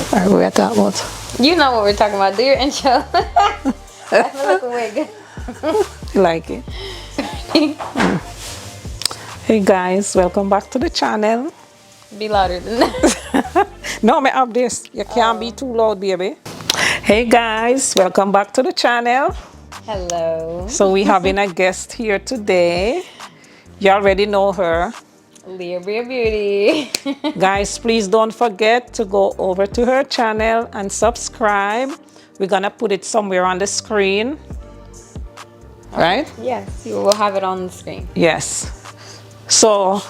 Alright, we're at that one. You know what we're talking about. Do your intro. I feel like we're way good. You like it? Hey guys, welcome back to the channel. Be louder than that. No, me have this. You can't be too loud, baby. Hey guys, welcome back to the channel. Hello. So we having a guest here today. You already know her. Leah Bria Beauty. Guys, please don't forget to go over to her channel and subscribe. We're gonna put it somewhere on the screen. Right? Yes, you will have it on the screen. Yes. So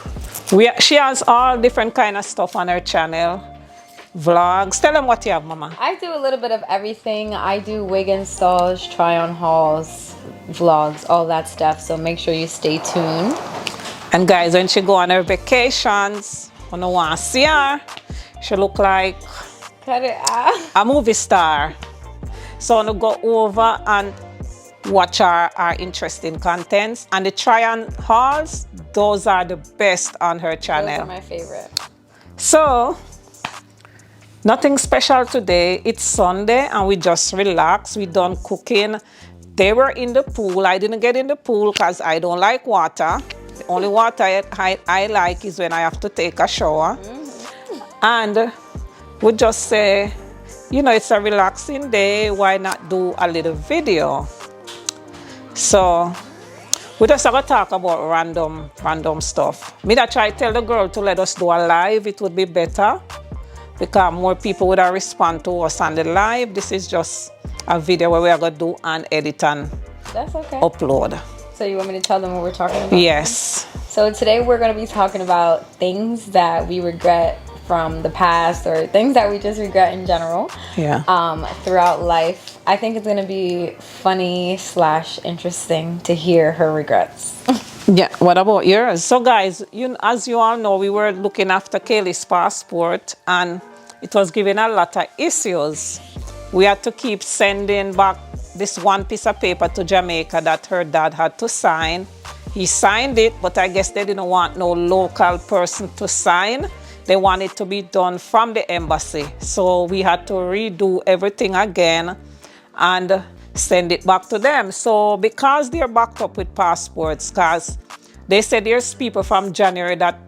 she has all different kind of stuff on her channel. Vlogs. Tell them what you have, Mama. I do a little bit of everything. I do wig installs, try-on hauls, vlogs, all that stuff. So make sure you stay tuned. And guys, when she go on her vacations, I don't want to see her. She look like Cut it out. a movie star. So I'm gonna go over and watch our interesting contents. And the try-on hauls, those are the best on her channel. Those are my favorite. So, nothing special today. It's Sunday and we just relax. We done cooking. They were in the pool. I didn't get in the pool because I don't like water. The only water I like is when I have to take a shower. And we just say, you know, it's a relaxing day. Why not do a little video? So we just have to talk about random stuff. Me that try to tell the girl to let us do a live. It would be better because more people would respond to us on the live. This is just a video where we are going to do and edit and That's okay. upload. So you want me to tell them what we're talking about? Yes. So today we're going to be talking about things that we regret from the past or things that we just regret in general. Yeah. Throughout life. I think it's going to be funny / interesting to hear her regrets. Yeah. What about yours? So guys, as you all know, we were looking after Kaylee's passport and it was giving a lot of issues. We had to keep sending back this one piece of paper to Jamaica that her dad had to sign. He signed it, but I guess they didn't want no local person to sign. They wanted to be done from the embassy. So we had to redo everything again and send it back to them. So because they're backed up with passports, because they said there's people from January that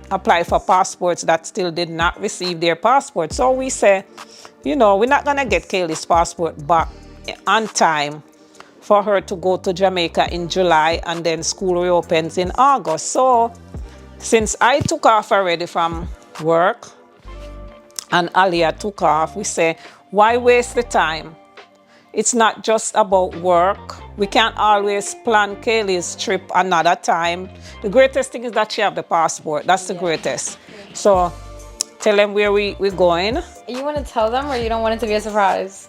apply for passports that still did not receive their passport. So we say, you know, we're not gonna get Kaylee's passport back on time for her to go to Jamaica in July and then school reopens in August. So since I took off already from work and Alia took off, we say, why waste the time? It's not just about work. We can't always plan Kaylee's trip another time. The greatest thing is that she have the passport. That's the greatest. So tell them where we're going. You want to tell them or you don't want it to be a surprise?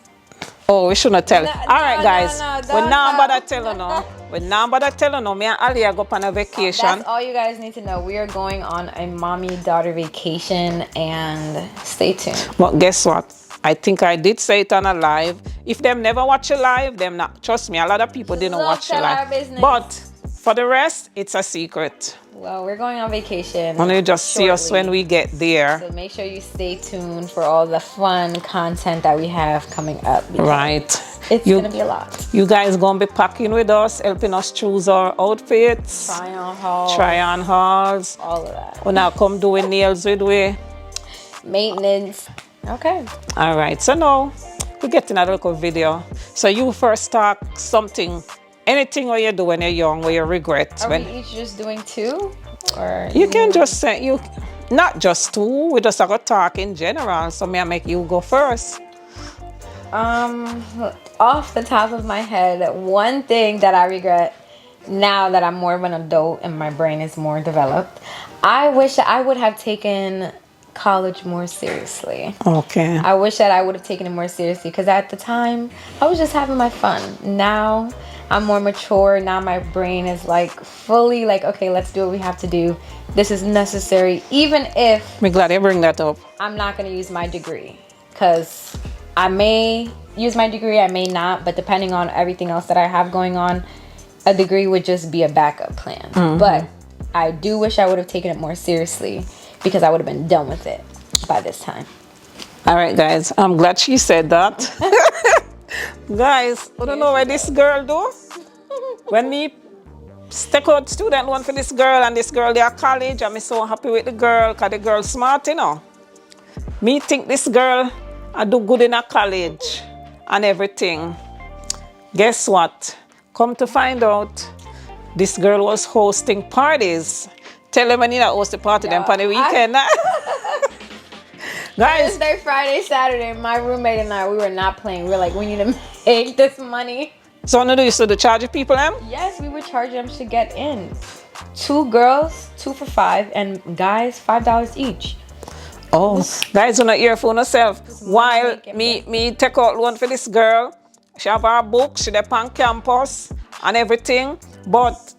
Oh, we shouldn't tell. No, All right, guys. We're not don't. about to tell her no. We're not about to tell her no. Me and Ali are go on a vacation. That's all you guys need to know. We are going on a mommy-daughter vacation and stay tuned. But guess what? I think I did say it on a live. If them never watch a live, them not. Trust me, a lot of people didn't watch a live. But for the rest, it's a secret. Well, we're going on vacation. Only just see us when we get there. So make sure you stay tuned for all the fun content that we have coming up. Right. It's going to be a lot. You guys going to be packing with us, helping us choose our outfits. Try-on hauls. Try-on hauls. All of that. We now come doing nails with we. Maintenance. Okay. All right. So now we're getting a little video. So you first talk something, anything what you do when you're young, where you regret. Are we each just doing two? Or you can just say, not just two, we just have to talk in general. So may I make you go first? Off the top of my head, one thing that I regret now that I'm more of an adult and my brain is more developed, I wish I would have taken college more seriously. Okay. I wish that I would have taken it more seriously because at the time I was just having my fun. Now I'm more mature. Now my brain is like fully like, okay, let's do what we have to do. This is necessary. Even if I'm glad you bring that up. I'm not going to use my degree because I may use my degree, I may not, but depending on everything else that I have going on, a degree would just be a backup plan. But I do wish I would have taken it more seriously because I would have been done with it by this time. All right, guys. I'm glad she said that. Guys, I don't know what this girl do. When me stake out student loan for this girl and this girl they are college, I'm so happy with the girl because the girl smart, you know. Me think this girl I do good in a college and everything. Guess what? Come to find out, this girl was hosting parties. Tell them I need to host the party them for the weekend. Guys, Thursday, Friday, Saturday, my roommate and I, we were not playing. We were like, we need to make this money. so no do you still charge people them? Yes, we would charge them to get in. 2 girls, 2 for $5, and guys, $5 each. Oh, guys, on the earphone herself. While making me take out loan for this girl, she have her book, she dey on campus and everything. But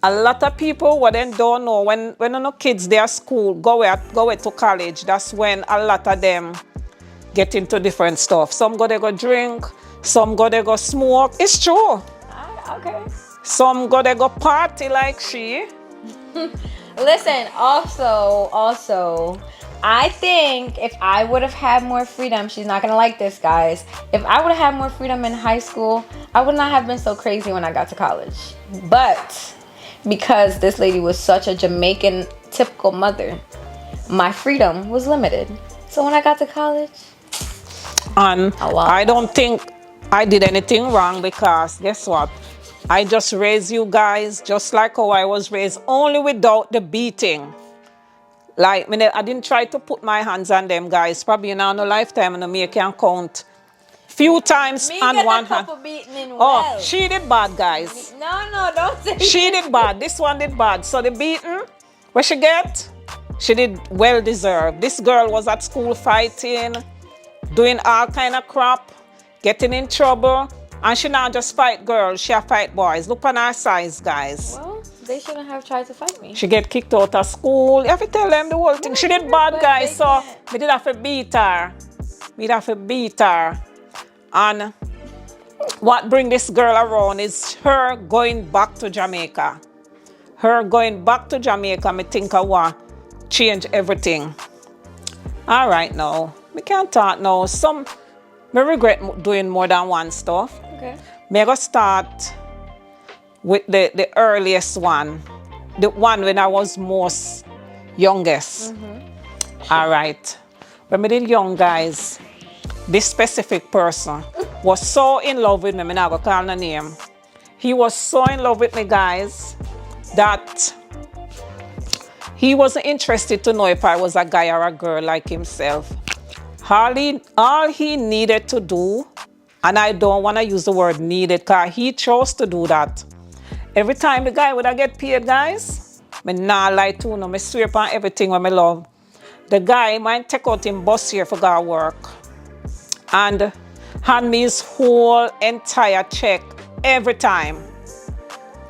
a lot of people what they don't know when no kids they are school go away to college. That's when a lot of them get into different stuff. Some go they go drink, some go they go smoke. It's true. Okay. Some go they go party like she. Listen, also, I think if I would have had more freedom, she's not gonna like this, guys. If I would have had more freedom in high school, I would not have been so crazy when I got to college. But because this lady was such a Jamaican typical mother, my freedom was limited. So when I got to college, And I don't think I did anything wrong because guess what? I just raised you guys just like how I was raised, only without the beating. Like, I didn't try to put my hands on them guys. Probably in no lifetime and me can count few times me on get one a hand. couple beating in Oh, well. she did bad, guys. No, don't say She did bad. This one did bad. So the beating, what she get? She did well deserved. This girl was at school fighting, doing all kind of crap, getting in trouble. And she not just fight girls, she a fight boys. Look on her size, guys. Well, they shouldn't have tried to fight me. She get kicked out of school. You have to tell them the whole thing. She did bad, but guys. they So can't. we did have to beat her. We did have to beat her. And what bring this girl around is her going back to Jamaica. Her going back to Jamaica, me think I want change everything. All right, now. We can't talk now. Me regret doing more than one stuff. Okay. Me go start with the earliest one. The one when I was most youngest. All right. When we did young, guys, this specific person was so in love with me. I'm not going to call the name. He was so in love with me, guys, that he wasn't interested to know if I was a guy or a girl like himself. All he needed to do, and I don't want to use the word needed because he chose to do that. Every time the guy would get paid, guys, me nah lie to you, no, me swear upon everything when me love. The guy might take out him bus here for go work and hand me his whole entire check every time.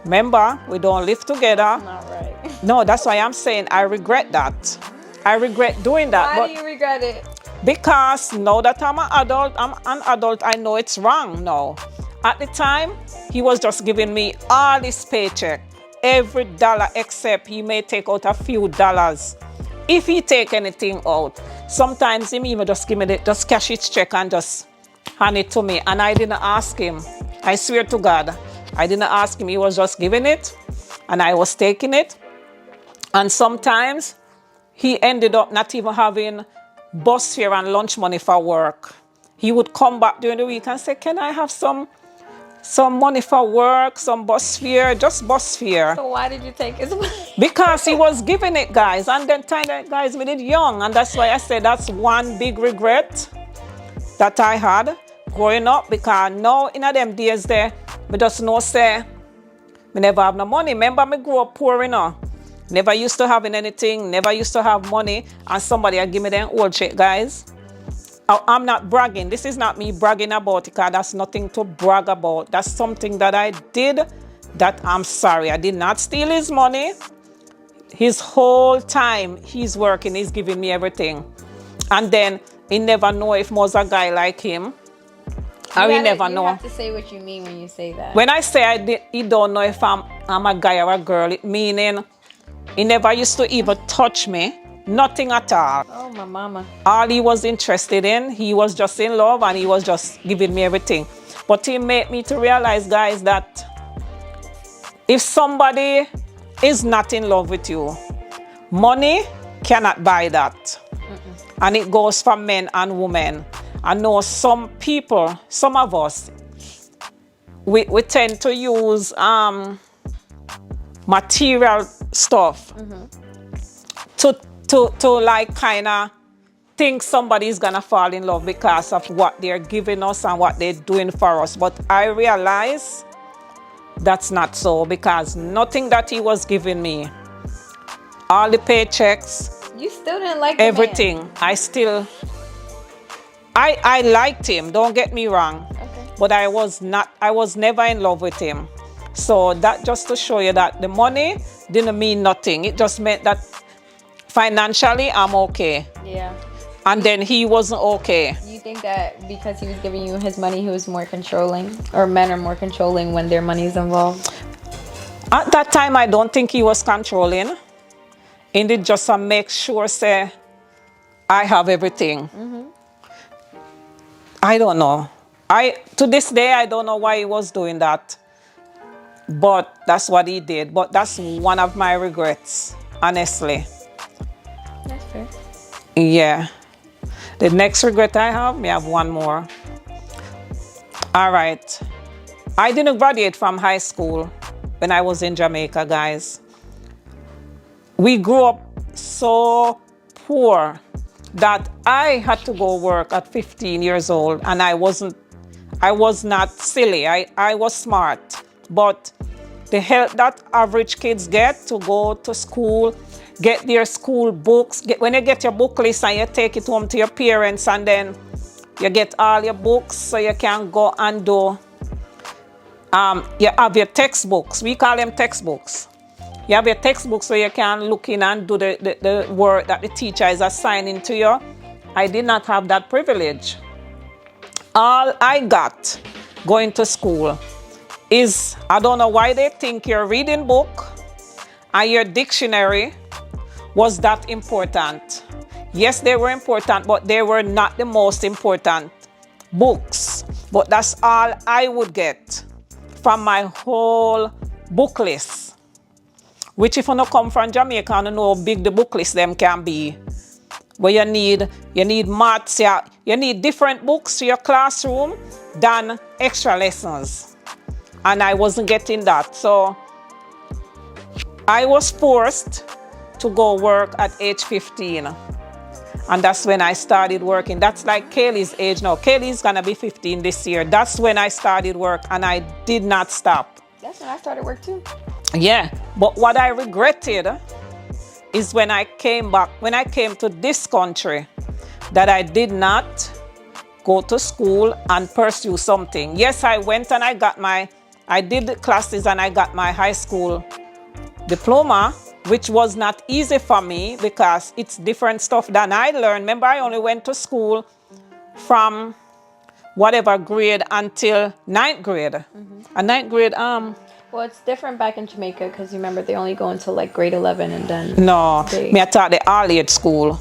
Remember, we don't live together. Not right. No, that's why I'm saying I regret that. I regret doing that. Why do you regret it? Because now that I'm an adult, I know it's wrong now. At the time, he was just giving me all his paycheck, every dollar except he may take out a few dollars. If he take anything out, sometimes he even just give me just cash his check and just hand it to me. And I didn't ask him. I swear to God, I didn't ask him. He was just giving it and I was taking it. And sometimes he ended up not even having bus fare and lunch money for work. He would come back during the week and say, can I have some money for work, some bus fare, just bus fare. So why did you take his money? Because he was giving it, guys. And then time that guys made it young. And that's why I said that's one big regret that I had growing up. Because now in them days there, me just know say, me never have no money. Remember me grew up poor, you know. Never used to having anything, never used to have money. And somebody give me them old check, guys. I'm not bragging. This is not me bragging about it, because that's nothing to brag about. That's something that I did that I'm sorry. I did not steal his money. His whole time he's working, he's giving me everything. And then he never know if was a guy like him. And we never know. You have to say what you mean when you say that. When I say he don't know if I'm a guy or a girl, it meaning he never used to even touch me. nothing at all. Oh, my mama. All he was interested in, he was just in love and he was just giving me everything. But he made me to realize, guys, that if somebody is not in love with you, money cannot buy that. And it goes for men and women. I know some people, some of us, we tend to use material stuff to like kind of think somebody's gonna fall in love because of what they're giving us and what they're doing for us. But I realize that's not so, because nothing that he was giving me, all the paychecks, You still didn't like everything, I still, I liked him, don't get me wrong. Okay. But I was never in love with him. So that just to show you that the money didn't mean nothing. It just meant that financially I'm okay. Yeah. And then he wasn't okay. You think that because he was giving you his money, he was more controlling? Or men are more controlling when their money is involved? At that time, I don't think he was controlling. He did just to make sure, say, I have everything. I don't know. To this day, I don't know why he was doing that. But that's what he did. But that's one of my regrets, honestly. That's fair. Yeah. The next regret I have one more. All right. I didn't graduate from high school when I was in Jamaica, guys. We grew up so poor that I had to go work at 15 years old, and I was not silly. I was smart. But the help that average kids get to go to school, get their school books, when you get your book list and you take it home to your parents, and then you get all your books so you can go and do, you have your textbooks. We call them textbooks. You have your textbooks so you can look in and do the work that the teacher is assigning to you. I did not have that privilege. All I got going to school is, I don't know why they think your reading book and your dictionary was that important. Yes, they were important, but they were not the most important books. But that's all I would get from my whole book list. Which, if you don't come from Jamaica, you know how big the book list them can be. Where you need maths, you need different books to your classroom than extra lessons. And I wasn't getting that. So I was forced to go work at age 15. And that's when I started working. That's like Kaylee's age now. Kaylee's gonna be 15 this year. That's when I started work, and I did not stop. That's when I started work too. Yeah, but what I regretted is when I came to this country, that I did not go to school and pursue something. Yes, I went and I did the classes and I got my high school diploma, which was not easy for me because it's different stuff than I learned. Remember, I only went to school from whatever grade until 9th grade. And 9th grade, Well, it's different back in Jamaica because you remember they only go until like grade 11 and then... No, me I taught the all-age school.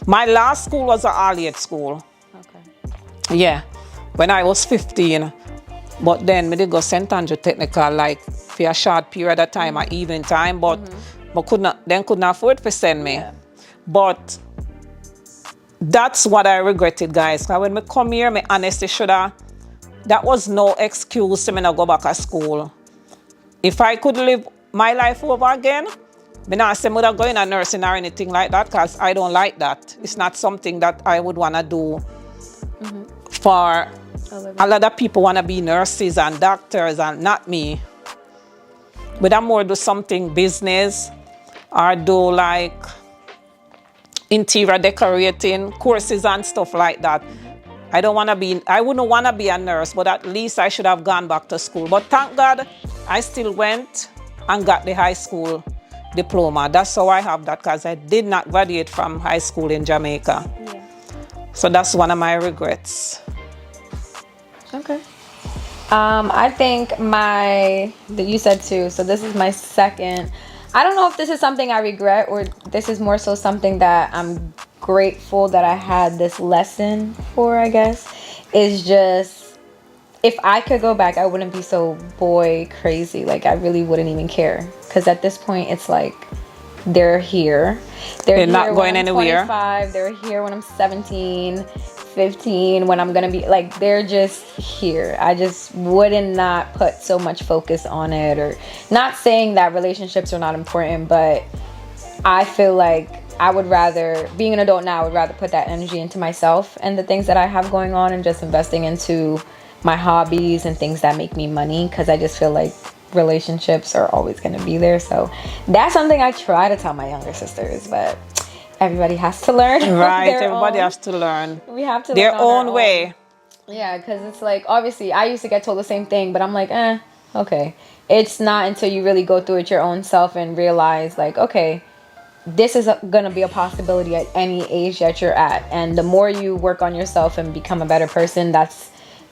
My last school was an all-age school. Okay. Yeah, when I was 15. But then me did go St. Andrew Technical like for a short period of time, at evening time, but couldn't afford to send me. Yeah. But that's what I regretted, guys. Now when me come here, me honestly that was no excuse to me not go back to school. If I could live my life over again, me not say me would go in a nursing or anything like that, because I don't like that. It's not something that I would want to do for a lot of people want to be nurses and doctors, and not me. But I'm more do something business or do like interior decorating courses and stuff like that. I wouldn't want to be a nurse, but at least I should have gone back to school. But thank God, I still went and got the high school diploma. That's how I have that, because I did not graduate from high school in Jamaica. Yeah. So that's one of my regrets. Okay. I think you said two, so this is my second. I don't know if this is something I regret or this is more so something that I'm grateful that I had this lesson for, I guess. Is just if I could go back, I wouldn't be so boy crazy. Like I really wouldn't even care. Because at this point, it's like they're here. They're here not going when I'm anywhere. 25. They're here when I'm 17, 15. When I'm gonna be like, they're just here. I just wouldn't not put so much focus on it. Or not saying that relationships are not important, but I feel like I would rather, being an adult now, I would rather put that energy into myself and the things that I have going on and just investing into my hobbies and things that make me money, because I just feel like relationships are always going to be there. So that's something I try to tell my younger sisters, but everybody has to learn. Right, everybody has to learn. We have to their learn on own our way. Yeah, because it's like, obviously, I used to get told the same thing, but I'm like, okay. It's not until you really go through it your own self and realize, like, okay, this is going to be a possibility at any age that you're at. And the more you work on yourself and become a better person,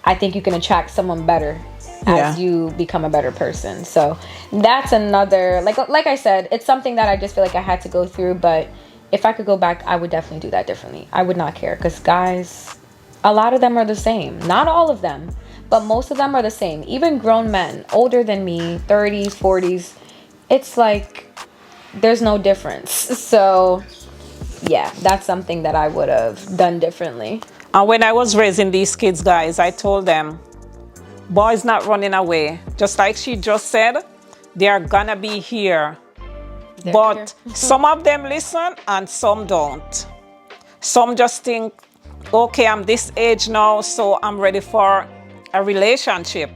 I think you can attract someone better as you become a better person. So that's another, like I said, it's something that I just feel like I had to go through. But if I could go back, I would definitely do that differently. I would not care, because guys, a lot of them are the same. Not all of them, but most of them are the same. Even grown men, older than me, 30s, 40s, it's like there's no difference. So yeah, that's something that I would have done differently. And when I was raising these kids, guys, I told them, boys not running away. Just like she just said, they are gonna be here. But some of them listen and some don't. Some just think, okay, I'm this age now, so I'm ready for a relationship.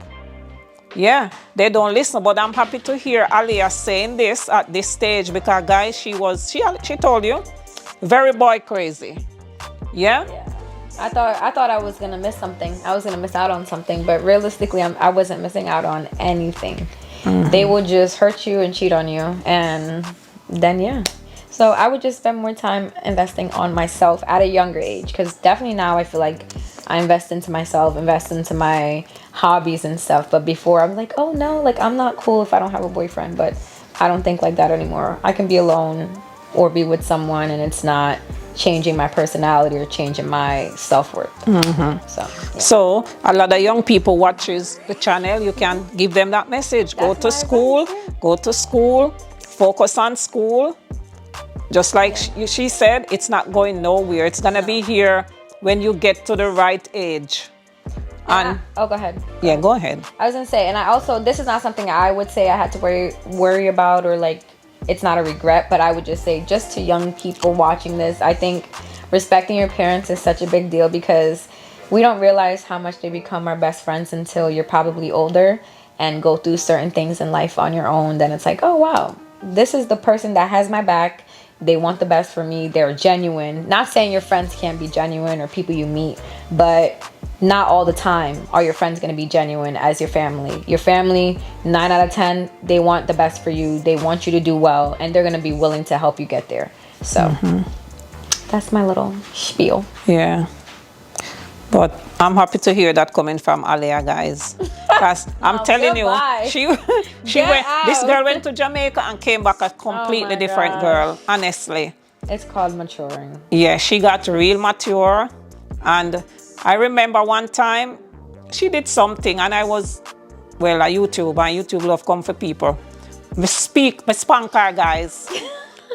Yeah, they don't listen, but I'm happy to hear Aliyah saying this at this stage, because guys, she told you, very boy crazy. Yeah? I thought I was gonna miss something. I was gonna miss out on something, but realistically, I wasn't missing out on anything. They will just hurt you and cheat on you, and then yeah. So I would just spend more time investing on myself at a younger age, because definitely now I feel like I invest into myself, invest into my hobbies and stuff. But before, I'm like, oh no, like I'm not cool if I don't have a boyfriend. But I don't think like that anymore. I can be alone or be with someone, and it's not changing my personality or changing my self-worth. So a lot of young people watches the channel. You can give them that message. Go to school, focus on school. Just like she said, it's not going nowhere. It's gonna be here when you get to the right age. And go ahead. Yeah, go ahead. I was gonna say, and I also, this is not something I would say I had to worry about, or like it's not a regret, but I would just say, just to young people watching this, I think respecting your parents is such a big deal, because we don't realize how much they become our best friends until you're probably older and go through certain things in life on your own. Then it's like, oh wow, this is the person that has my back. They want the best for me. They're genuine. Not saying your friends can't be genuine, or people you meet, but not all the time are your friends going to be genuine as your family. Your family, 9 out of 10, they want the best for you. They want you to do well, and they're going to be willing to help you get there. So that's my little spiel. Yeah. But I'm happy to hear that coming from Aliyah, guys. Because I'm telling goodbye. you, this girl went to Jamaica and came back a completely different girl, honestly. It's called maturing. Yeah, she got real mature. And I remember one time she did something, and I was, a YouTube, and YouTube love come for people. Me spank her, guys.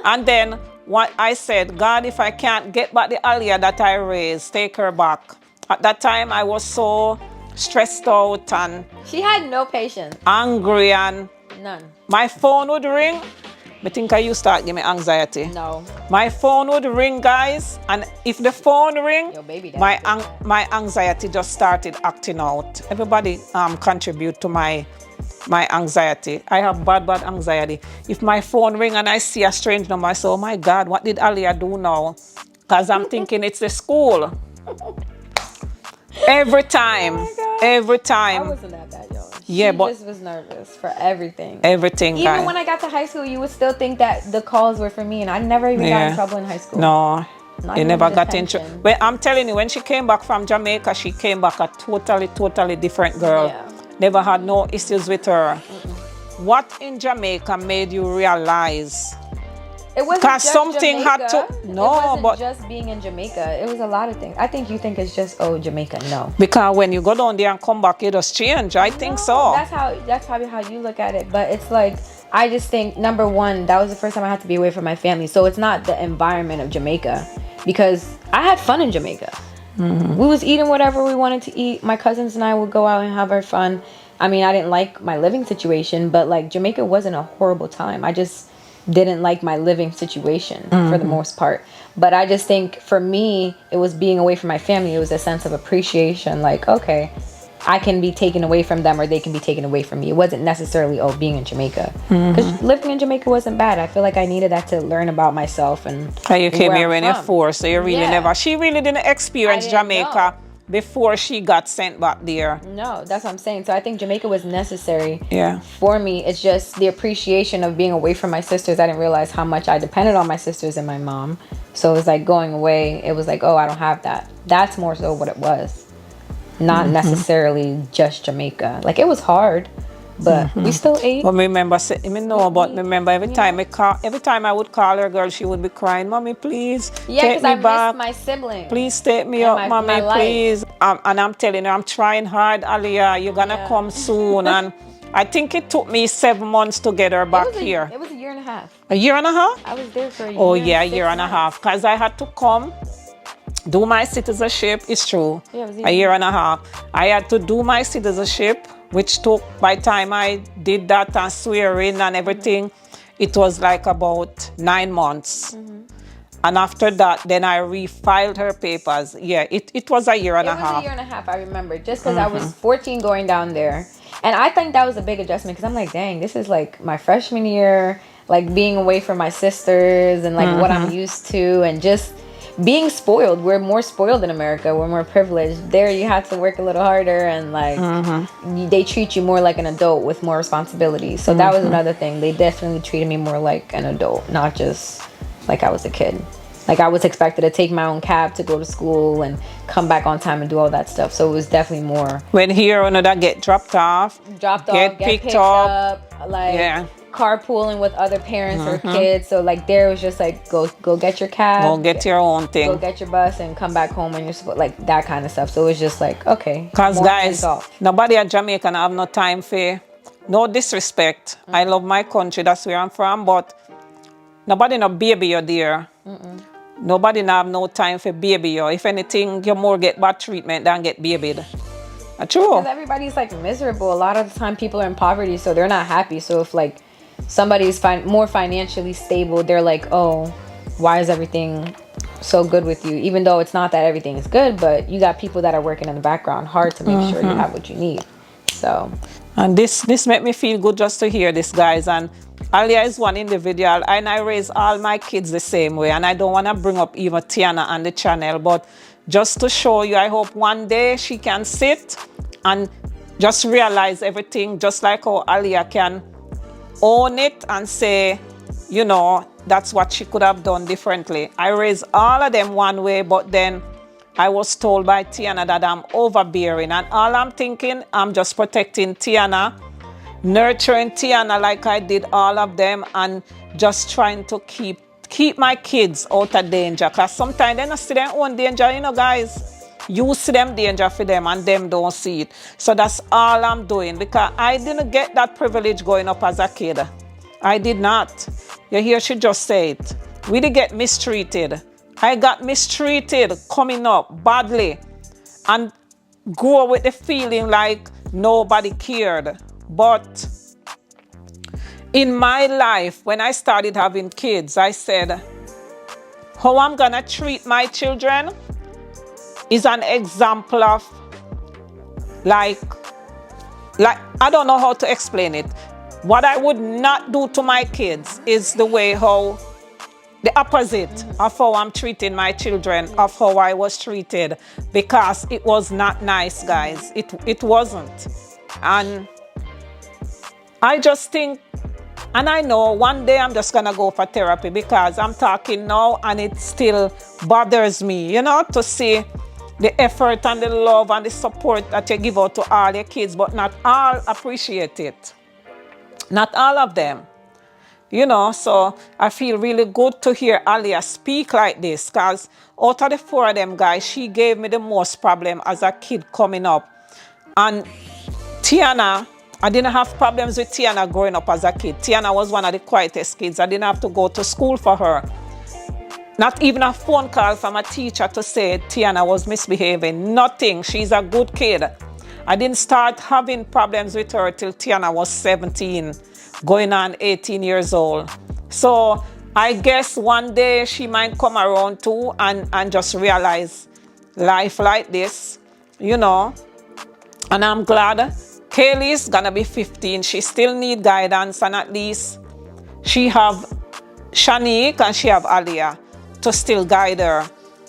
And then what I said, God, if I can't get back the Aliyah that I raised, take her back. At that time, I was so stressed out and she had no patience, angry, and none. My phone would ring. I think I used to give me anxiety. No. My phone would ring, guys, and if the phone ring, my anxiety just started acting out. Everybody contribute to my anxiety. I have bad anxiety. If my phone ring and I see a strange number, I say, oh my God, what did Aliyah do now? Because I'm thinking it's the school. Every time. Every time. I wasn't that bad, y'all. Yeah, but just was nervous for everything. Everything. Even when I got to high school, you would still think that the calls were for me, and I never even got in trouble in high school. No, you never got in trouble. Well, I'm telling you, when she came back from Jamaica, she came back a totally different girl. Yeah. Never had no issues with her. what in Jamaica made you realize? It wasn't Because just something Jamaica. had to, It no, wasn't but just being in Jamaica. It was a lot of things. I think you think it's just, oh, Jamaica. No. because when you go down there and come back, it does change. I think so. That's probably how you look at it. But it's like, I just think, number one, that was the first time I had to be away from my family. So it's not the environment of Jamaica, because I had fun in Jamaica. We was eating whatever we wanted to eat. My cousins and I would go out and have our fun. I mean, I didn't like my living situation, but like Jamaica wasn't a horrible time. I just didn't like my living situation for the most part. But I just think for me, it was being away from my family. It was a sense of appreciation. Like, okay, I can be taken away from them, or they can be taken away from me. It wasn't necessarily, oh, being in Jamaica. Because living in Jamaica wasn't bad. I feel like I needed that to learn about myself and And you came where here I'm when you're from. 4, so you really Yeah. never, she really didn't experience I didn't Jamaica before she got sent back there. No, that's what I'm saying. So I think Jamaica was necessary Yeah. for me. It's just the appreciation of being away from my sisters. I didn't realize how much I depended on my sisters and my mom. So it was like going away. It was like, oh, I don't have that. That's more so what it was. Not necessarily just Jamaica. Like, it was hard, but we still ate. But remember, remember every time I would call her, girl, she would be crying, "Mommy, please Yeah, take because me I back. missed my siblings. Please take me and up, my Mommy, life." please." And I'm telling her, I'm trying hard, Aliyah. You're gonna Yeah. come soon. And I think it took me 7 months to get her back here. It was a year and a half. A year and a half? I was there for a year. Oh yeah, a 6 year and a months. half. Because I had to come, do my citizenship. It's true. Yeah, it was a year and a half. I had to do my citizenship, which took, by the time I did that and swear in and everything, it was like about 9 months. And after that, then I refiled her papers. Yeah, it was a year and a It was half. a year and a half, I remember, just because I was 14 going down there. And I think that was a big adjustment, because I'm like, dang, this is like my freshman year, like being away from my sisters and like what I'm used to, and just being spoiled. We're more spoiled in America. We're more privileged. There you have to work a little harder, and like they treat you more like an adult with more responsibilities. So that was another thing. They definitely treated me more like an adult, not just like I was a kid. Like, I was expected to take my own cab to go to school and come back on time and do all that stuff. So it was definitely more When here, another get dropped off, get picked picked up. up, like Yeah. carpooling with other parents or kids. So like there was just like go get your cab, Go get your own go thing. get your bus and come back home, and you're supposed, like, that kind of stuff. So it was just like, okay, Because more guys, hands off. nobody at Jamaica have no time for, no disrespect. I love my country, that's where I'm from, but nobody no baby you there. Nobody now have no time for baby you. If anything, you more get bad treatment than get babied. True. Because everybody's like miserable. A lot of the time people are in poverty, so they're not happy. So if like somebody's more financially stable, they're like, oh, why is everything so good with you? Even though it's not that everything is good, but you got people that are working in the background hard to make sure you have what you need. So, And this made me feel good just to hear this, guys. And Alia is one individual, and I raise all my kids the same way. And I don't want to bring up even Tiana on the channel, but just to show you, I hope one day she can sit and just realize everything, just like how Alia can own it and say, you know, that's what she could have done differently. I raised all of them one way, but then I was told by Tiana that I'm overbearing, and all I'm thinking, I'm just protecting Tiana, nurturing Tiana like I did all of them, and just trying to keep my kids out of danger. Because sometimes they don't see their own danger, you know, guys. You see them danger for them and them don't see it. So that's all I'm doing, because I didn't get that privilege growing up as a kid. I did not. You hear she just say it. We did get mistreated. I got mistreated coming up badly and grew up with the feeling like nobody cared. But in my life, when I started having kids, I said, how I'm gonna treat my children is an example of like I don't know how to explain it. What I would not do to my kids is the opposite of how I'm treating my children, of how I was treated, because it was not nice, guys. It wasn't. And I just think, and I know one day I'm just gonna go for therapy, because I'm talking now and it still bothers me, you know, to see the effort and the love and the support that you give out to all your kids, but not all appreciate it. Not all of them. You know, so I feel really good to hear Alia speak like this, because out of the four of them guys, she gave me the most problem as a kid coming up. And Tiana, I didn't have problems with Tiana growing up as a kid. Tiana was one of the quietest kids. I didn't have to go to school for her. Not even a phone call from a teacher to say Tiana was misbehaving. Nothing. She's a good kid. I didn't start having problems with her till Tiana was 17, going on 18 years old. So I guess one day she might come around too and just realize life like this, you know. And I'm glad Kaylee's gonna be 15. She still need guidance, and at least she have Shanique and she have Alia to still guide her.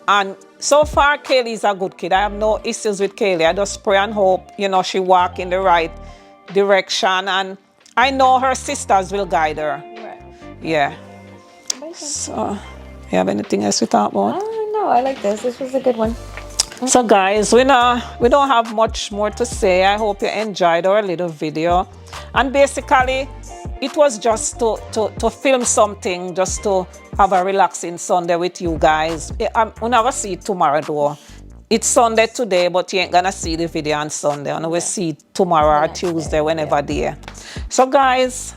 And so far, Kaylee's a good kid. I have no issues with Kaylee. I just pray and hope, you know, she walk in the right direction. And I know her sisters will guide her. Right. Yeah. So, you have anything else to talk about? No, I like this. This was a good one. So guys, we don't have much more to say. I hope you enjoyed our little video. And basically, it was just to film something, just to have a relaxing Sunday with you guys. We'll never see it tomorrow though. It's Sunday today, but you ain't gonna see the video on Sunday. And we'll see it tomorrow or Tuesday, whenever there. So guys,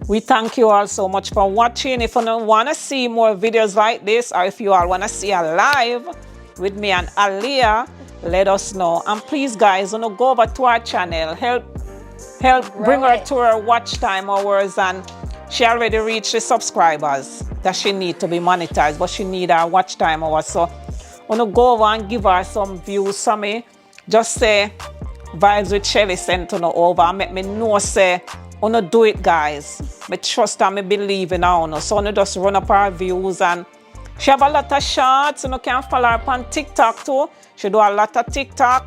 we thank you all so much for watching. If you want to see more videos like this, or if you all want to see a live with me and Alia, let us know. And please guys, go over to our channel, help bring her to her watch time hours. And she already reached the subscribers that she need to be monetized, but she need our watch time hours. So go over and give her some views. So me just say Vibes with Shelly sent over and make me know say do it guys. Me trust and me believe in her. So just run up her views. And she have a lot of shots. You can follow her on TikTok too. She do a lot of TikTok.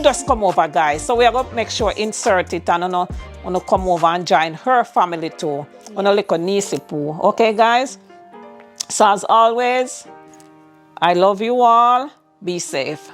Just come over guys. So we are going to make sure insert it and come over and join her family too. Little niece poo. Okay guys? So as always, I love you all. Be safe.